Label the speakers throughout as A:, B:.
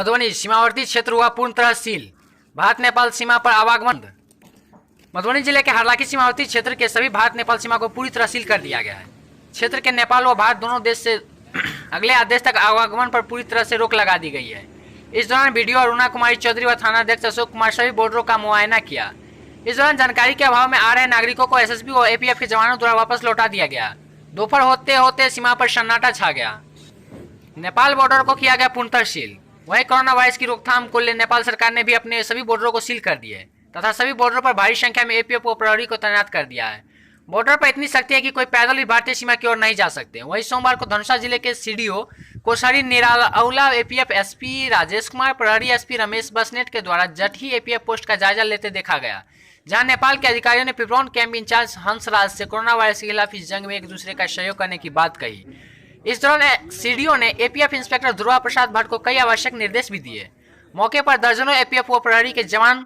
A: मधुबनी सीमावर्ती क्षेत्र हुआ पूर्ण तरह सील। भारत नेपाल सीमा पर आवागमन। मधुबनी जिले के हरलाखी सीमावर्ती क्षेत्र के सभी भारत नेपाल सीमा को पूरी तरह सील कर दिया गया है। क्षेत्र के नेपाल व भारत दोनों देश से अगले आदेश तक आवागमन पर पूरी तरह से रोक लगा दी गई है। इस दौरान बीडीओ अरुणा कुमारी चौधरी व थानाध्यक्ष अशोक कुमार सभी बॉर्डरों का मुआयना किया। इस दौरान जानकारी के अभाव में आ रहे नागरिकों को एसएसबी व एपीएफ के जवानों द्वारा वापस लौटा दिया गया। दोपहर होते होते सीमा पर सन्नाटा छा गया। नेपाल बॉर्डर को किया गया पूर्णतः सील। वहीं कोरोना वायरस की रोकथाम को लेकर नेपाल सरकार ने भी अपने सभी बॉर्डरों को सील कर दिए तथा सभी बॉर्डरों पर भारी संख्या में एपीएफ व प्रहरी को तैनात कर दिया है। बॉर्डर पर इतनी सख्ती है कि कोई पैदल भी भारतीय सीमा की ओर नहीं जा सकते। वहीं सोमवार को धनुषा जिले के सीडीओ कोसारी निराला एपीएफ एसपी राजेश कुमार, प्रहरी एसपी रमेश बसनेट के द्वारा जटही एपीएफ पोस्ट का जायजा लेते देखा गया, जहां नेपाल के अधिकारियों ने पिपरौन कैंप इंचार्ज हंसराज से कोरोना वायरस के खिलाफ इस जंग में एक दूसरे का सहयोग करने की बात कही। इस दौरान सीडीओ ने एपीएफ इंस्पेक्टर ध्रुवा प्रसाद भट्ट को कई आवश्यक निर्देश भी दिए। मौके पर दर्जनों एपीएफ व प्रहरी के जवान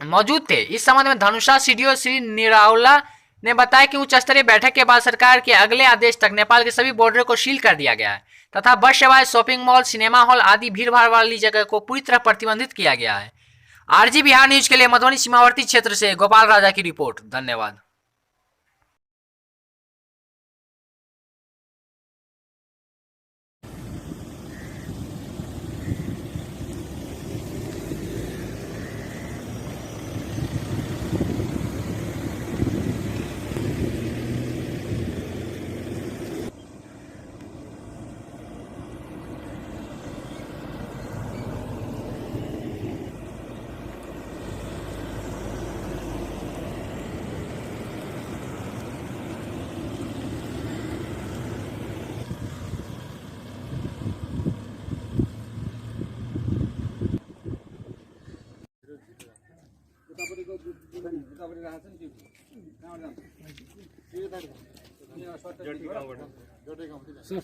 A: मौजूद थे। इस संबंध में धनुषा सीडीओ श्री निराला ने बताया कि उच्च स्तरीय बैठक के बाद सरकार के अगले आदेश तक नेपाल के सभी बॉर्डर को सील कर दिया गया है तथा बस सेवाएं, शॉपिंग मॉल, सिनेमा हॉल आदि भीड़ भाड़ वाली जगह को पूरी तरह प्रतिबंधित किया गया है। आरजी बिहार न्यूज के लिए मधुबनी सीमावर्ती क्षेत्र से गोपाल राजा की रिपोर्ट। धन्यवाद।
B: सर